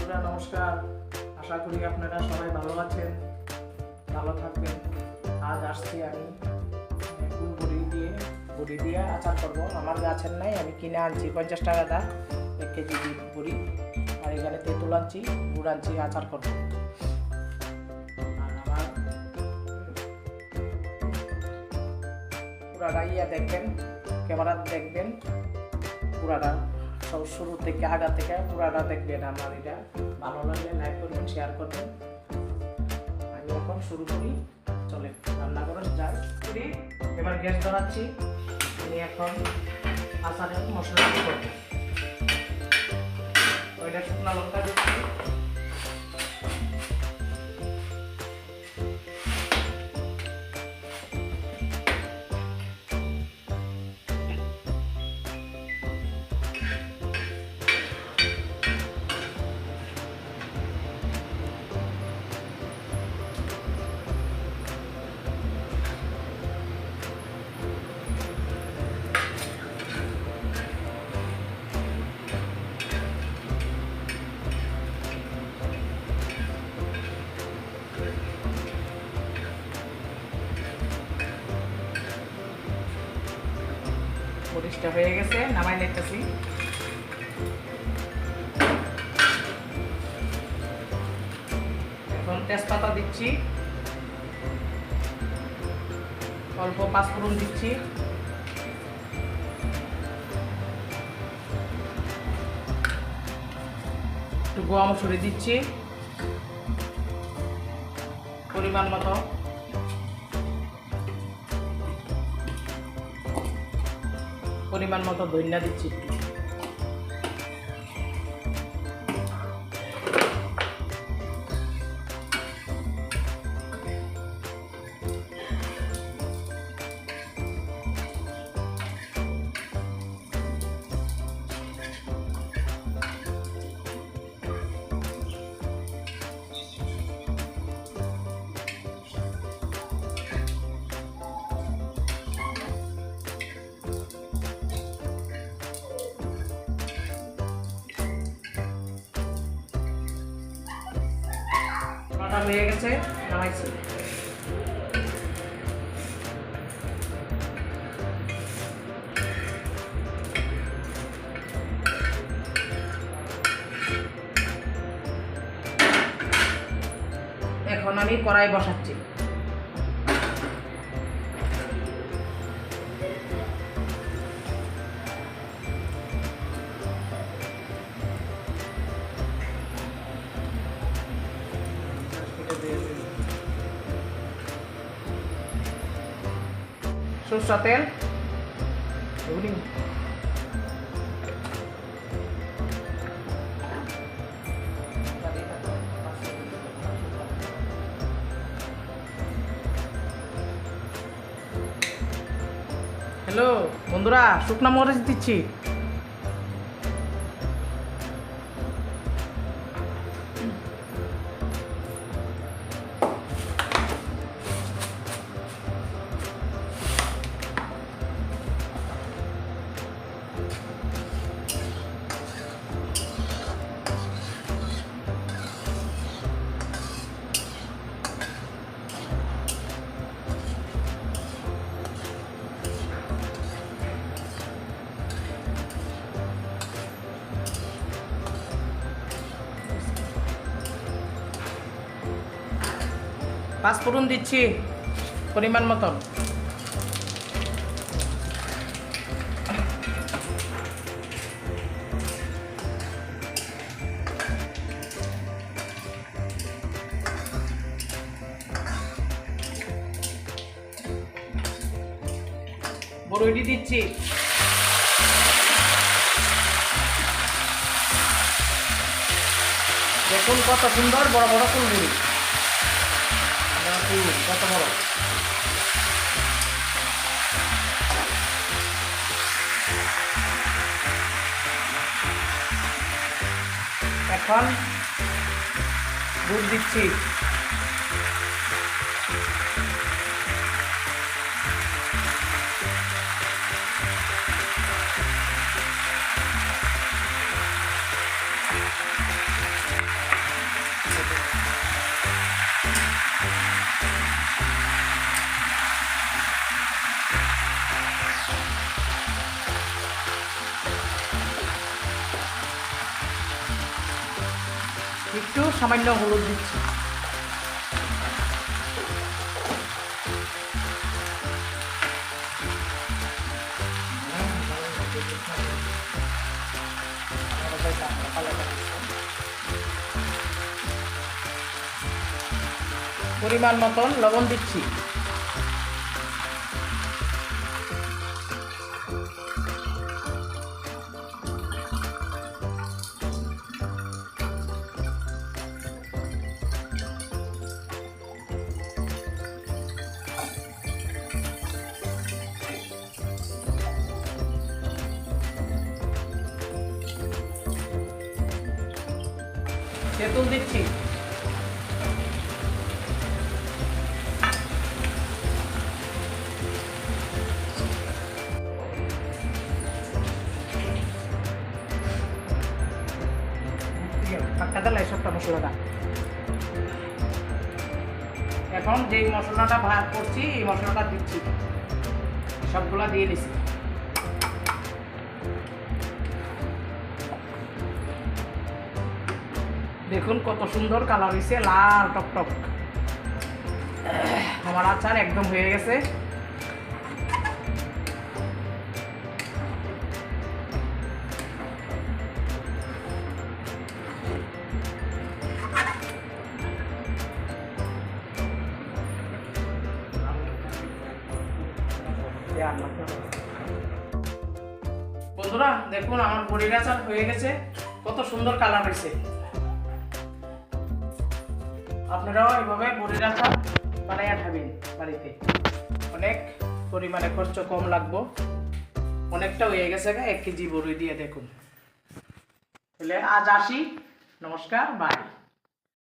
বন্ধুরা নমস্কার। আশা করি আপনারা সবাই ভালো আছেন, ভালো থাকবেন। আজ আসছি আমি ফুল বড়ি দিয়ে আচার করবো। আমার গাছের নাই, আমি কিনে আনছি 50 টাকা দাম 1 কেজি বড়ি। আর এখানে তেঁতুল আনছি, গুড় আনছি, আচার করবো। আর আমার পুরাটা দেখবেন, ক্যামেরা দেখবেন পুরাটা, সব শুরু থেকে আগা থেকে পুরাটা দেখবেন। আমার এটা ভালো লাগলে লাইক করবেন, শেয়ার করবেন। আমি এখন শুরু করি, চলে রান্না করে যাই। এবার গ্যাস ধরাচ্ছি, আমি এখন আচারের মশলা করবো। ওইটা শুকনো লঙ্কা দিচ্ছি, মরিচটা হয়ে গেছে, নামাই নিতেছি। এখন তেজপাতা দিচ্ছি, অল্প পাঁচফোড়ন দিচ্ছি, একটু গোয়া মসুরি দিচ্ছি পরিমাণ মতো, ধনিয়া দিচ্ছি একটু। হয়ে গেছে, নামাইছি। এখন আমি কড়াই বসাচ্ছি। সরষের তেল, হ্যালো বন্ধুরা, শুকনো মরিচ দিচ্ছি। পাঁচফোড়ন দিচ্ছি পরিমাণ মতন, বড়ি দিচ্ছি, দেখুন কত সুন্দর বড় বড় ফুলগুলি, কত বড়। এখন গুড় দিচ্ছি, একটু সামান্য হলুদ দিচ্ছি। পরিমাণ মতন লবণ দিচ্ছি। তেঁতুল দিচ্ছি। এখন যে মশলাটা ভাগ করছি এই মশলাটা দিচ্ছি, সবগুলা দিয়ে দিচ্ছি। দেখুন কত সুন্দর কালার হয়েছে, লাল টকটক। আমার আচার একদম হয়ে গেছে। বন্ধুরা দেখুন আমার বড়ির আচার হয়ে গেছে, কত সুন্দর কালার হয়েছে। আপনারাও এভাবে বড়ির আচার বানাইয়া খাবেন বাড়িতে, অনেক পরিমাণে খরচ কম লাগবো। অনেকটা হয়ে গেছে 1 কেজি বড়ি দিয়ে। দেখুন তাহলে আজ আসি, নমস্কার, বাই।